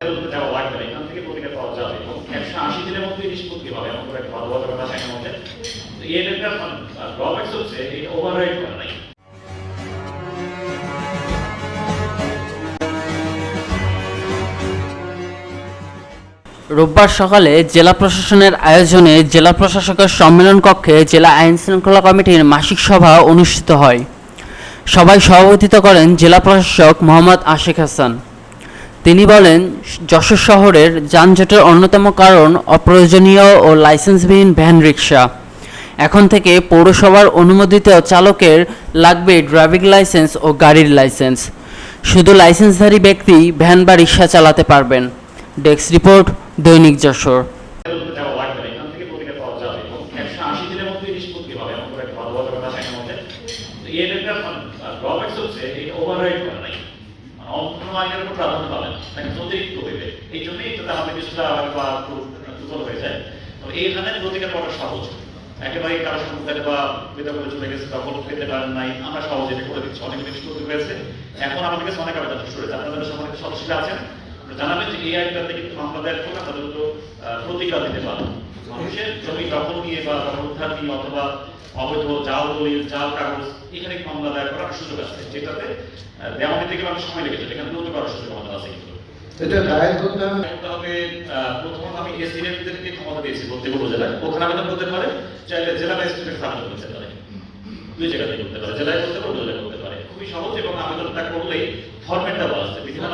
দেওয়া লাগবে না, এখান থেকে প্রতিকার পাওয়া যাবে এবং 180 দিনের মধ্যে নিষ্পত্তি হবে এমন করে একটা বাধ্যবাধকতা আছে এর মধ্যে। এর একটা ড্রব্যাকস হচ্ছে এটা ওভাররাইড করা নাই। রোববার সকালে জেলা প্রশাসনের আয়োজনে জেলা প্রশাসকের সম্মেলন কক্ষে জেলা আইন শৃঙ্খলা কমিটির মাসিক সভা অনুষ্ঠিত হয়। সভায় সভাপতিত্ব করেন জেলা প্রশাসক মোহাম্মদ আশিক হাসান। তিনি বলেন, যশোর শহরের যানজটের অন্যতম কারণ অপ্রয়োজনীয় ও লাইসেন্সবিহীন ভ্যান রিক্সা। এখন থেকে পৌরসভার অনুমোদিত চালকের লাগবে ড্রাইভিং লাইসেন্স ও গাড়ির লাইসেন্স। শুধু লাইসেন্সধারী ব্যক্তি ভ্যান বা রিক্সা চালাতে পারবেন। ডেস্ক রিপোর্ট, দৈনিক যশোর। দেওয়া লাগবে না, এখান থেকে প্রতিকার পাওয়া যাবে এবং 180 দিনের মধ্যে নিষ্পত্তি হবে এমন করে একটা বাধ্যবাধকতা আছে এর মধ্যে। এর একটা ড্রব্যাকস হচ্ছে এটা ওভাররাইড করা নাই, অন্য আইনের উপর প্রাধান্য পাবে না, তাকে অতিরিক্ত হইবে। এই জন্যই এটাতে আমাদের কিছুটা বা দুর্বল হয়ে যায়। তো এইখানে প্রতিকার করা সহজ, একেবারে কারো সম্মুখে বা বিতর্কে চলে গেছে বা কোনো খেতে পারেন নাই, আমরা সহজে এটা করে দিচ্ছি। অনেক নিষ্পত্তি হয়েছে, এখন আমাদের কাছে অনেক আবেদন শুরু হয়েছে। আপনাদের সম্মানিত সদস্যরা আছেন, জানাবেন যে এই আইনটাতে কিন্তু মামলা দায়ের করে আপনাদের তো প্রতিকার দিতে পারেন। মানুষের জমি দখল নিয়ে বা উদ্ধার নিয়ে অথবা অবৈধ জাল দলিল জাল কাগজ এখানে মামলা দায়ের করার সুযোগ আছে, যেটাতে দেওয়া থেকে অনেক সময় লেগেছে, এখানে দ্রুত করার সুযোগ আমাদের আছে। কিন্তু এটা দায়ের করতে হবে প্রথমত আমি এসডিএমদেরকে ক্ষমতা দিয়েছি বলতে উপজেলায়, ওখানে আবেদন করতে পারে, চাইলে জেলা ম্যাজিস্ট্রেটের আবেদন করতে পারে, দুই জায়গাতেই করতে পারে, জেলায় করতে পারে, উপজেলায় করতে পারে। খুবই সহজ এবং আবেদনটা করলেই ফরম্যাটটা বলা আছে, বিভিন্ন